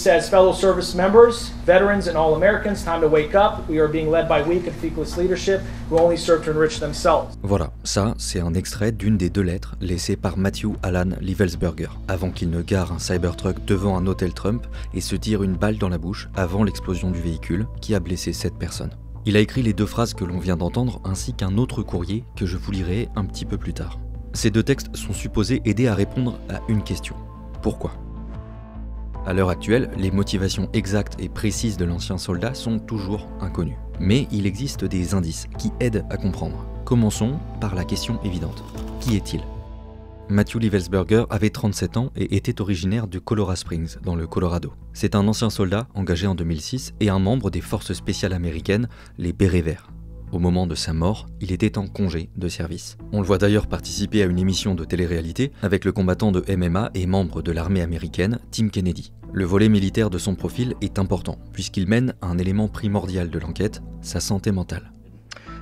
says, fellow service members, veterans and all Americans, time to wake up. We are being led by weak and feckless leadership who only serve to enrich themselves. Voilà, ça c'est un extrait d'une des 2 lettres laissées par Matthew Allan Livelsberger avant qu'il ne gare un Cybertruck devant un hôtel Trump et se tire une balle dans la bouche avant l'explosion du véhicule qui a blessé 7 personnes. Il a écrit les 2 phrases que l'on vient d'entendre ainsi qu'un autre courrier que je vous lirai un petit peu plus tard. Ces 2 textes sont supposés aider à répondre à une question. Pourquoi ? À l'heure actuelle, les motivations exactes et précises de l'ancien soldat sont toujours inconnues. Mais il existe des indices qui aident à comprendre. Commençons par la question évidente. Qui est-il ? Matthew Livelsberger avait 37 ans et était originaire de Colorado Springs, dans le Colorado. C'est un ancien soldat engagé en 2006 et un membre des forces spéciales américaines, les Bérets Verts. Au moment de sa mort, il était en congé de service. On le voit d'ailleurs participer à une émission de télé-réalité avec le combattant de MMA et membre de l'armée américaine, Tim Kennedy. Le volet militaire de son profil est important, puisqu'il mène à un élément primordial de l'enquête, sa santé mentale.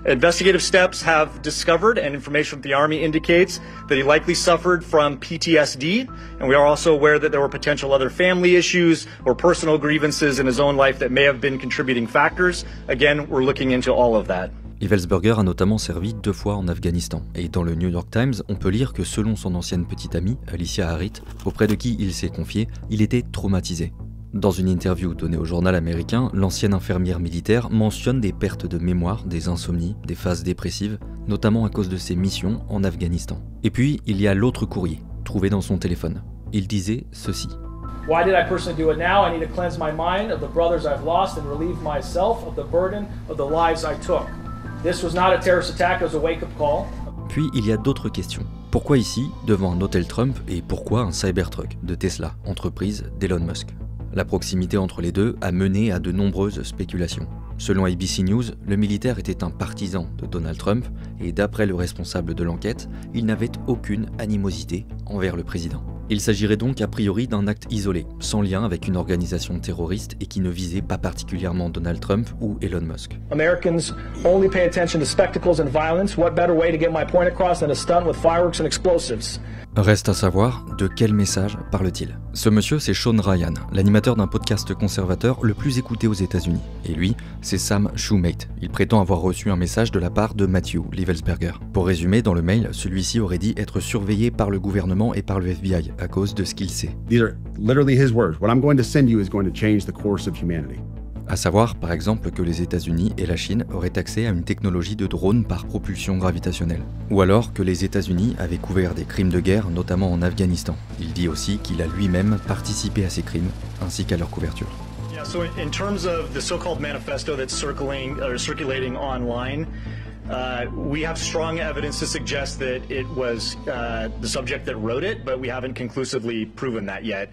Investigative steps have discovered, and information from the Army indicates, that he likely suffered from PTSD, and we are also aware that there were potential other family issues or personal grievances in his own life that may have been contributing factors. Again, we're looking into all of that. Livelsberger a notamment servi 2 fois en Afghanistan, et dans le New York Times, on peut lire que selon son ancienne petite amie, Alicia Harrit, auprès de qui il s'est confié, il était traumatisé. Dans une interview donnée au journal américain, l'ancienne infirmière militaire mentionne des pertes de mémoire, des insomnies, des phases dépressives, notamment à cause de ses missions en Afghanistan. Et puis, il y a l'autre courrier, trouvé dans son téléphone. Il disait ceci. Why did I personally do it now? I need to cleanse my mind of the brothers I've lost and relieve myself of the burden of the lives I took. This was not a terrorist attack, it was a wake-up call. Puis il y a d'autres questions. Pourquoi ici, devant un hôtel Trump, et pourquoi un Cybertruck de Tesla, entreprise d'Elon Musk ? La proximité entre les deux a mené à de nombreuses spéculations. Selon ABC News, le militaire était un partisan de Donald Trump et d'après le responsable de l'enquête, il n'avait aucune animosité envers le président. Il s'agirait donc a priori d'un acte isolé, sans lien avec une organisation terroriste et qui ne visait pas particulièrement Donald Trump ou Elon Musk. Americans only pay attention to spectacles and violence. What better way to get my point across than a stunt with fireworks and explosives? Reste à savoir de quel message parle-t-il. Ce monsieur, c'est Sean Ryan, l'animateur d'un podcast conservateur le plus écouté aux États-Unis. Et lui, c'est Sam Shoemate. Il prétend avoir reçu un message de la part de Matthew Livelsberger. Pour résumer, dans le mail, celui-ci aurait dit être surveillé par le gouvernement et par le FBI à cause de ce qu'il sait. These are literally his words. What I'm going to send you is going to change the course of humanity. À savoir, par exemple, que les États-Unis et la Chine auraient accès à une technologie de drone par propulsion gravitationnelle. Ou alors que les États-Unis avaient couvert des crimes de guerre, notamment en Afghanistan. Il dit aussi qu'il a lui-même participé à ces crimes, ainsi qu'à leur couverture. Yeah, so in terms of the so-called manifesto that's circulating online, we have strong evidence to suggest that it was the subject that wrote it, but we haven't conclusively proven that yet.